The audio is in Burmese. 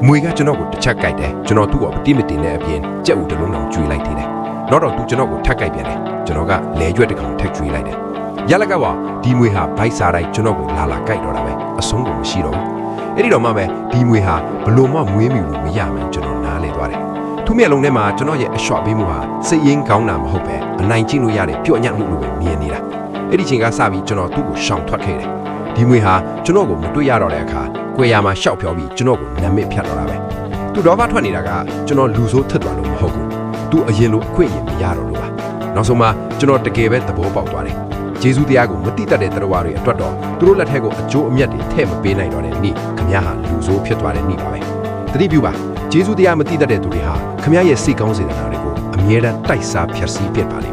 မွေကကျွန်တော်ကိုတစ်ချက်ကြိုက်တယ်ကျွန်တော်သူ့ကိုအတိမတင်တဲ့အပြင်ကြက်ဦးတစ်လုံးတောင်ကျွေးလိုက်သေးတယ်နောက်တော့သူကျွန်တော်ကိုထပ်ကြိုက်ပြန်တယ်ကျွန်တော်ကလဲရွက်တစ်ကောင်ထပ်ကျွေးလိုက်တယ်ရလကว่าဒီမွေဟာဘိုက်စားတိုင်းကျွန်တော်ကိုလာကြိုက်တော့တာပဲအဆုံးကိုမရှိတော့ဘူးအဲ့ဒီတော့မှပဲဒီမွေဟာဘလို့မှမွေးမိလို့မရမှန်းကျွန်တော်နားလဲသွားတယ်သူ့မျက်လုံးထဲမှာကျွန်တော်ရဲ့အလျှော့ပေးမှုဟာစိတ်ရင်းကောင်းတာမဟုတ်ပဲအနိုင်ကျင့်လို့ရတဲ့ပျော့ညံ့မှုလိုပဲမြင်နေတာအဲ့ဒီချိန်ကစပြီးကျွန်တော်သူ့ကိုရှောင်ထွက်ခဲ့တယ်ဒီမွေဟာကျွန်တော်ကိုမတွေ့ရတော့တဲ့အခါကွယ်ရမှာရှောက်ဖြောပြီးကျွန်တော်ကိုနမ်းမစ်ဖြတ်တော့တာပဲသူတော့ဘာထွက်နေတာကကျွန်တော်လူဆိုးထစ်သွားလို့မဟုတ်ဘူးသူအရင်လိုအခွင့်အရေးမရတော့လို့ပါနောက်ဆုံးမှကျွန်တော်တကယ်ပဲသဘောပေါက်သွားတယ်ဂျေဇုတရားကိုမတိတတ်တဲ့တရားတွေအတွက်တော့သူတို့လက်ထက်ကိုအကျိုးအမြတ်တွေထည့်မပေးနိုင်တော့တဲ့နေ့ခမည်းဟာလူဆိုးဖြစ်သွားတဲ့နေ့ပါပဲတတိပြုပါဂျေဇုတရားမတိတတ်တဲ့သူတွေဟာခမည်းရဲ့စိတ်ကောင်းစေတဲ့နာတွေကိုအမြဲတမ်းတိုက်စားဖြတ်စည်းပြစ်ပါလိမ့်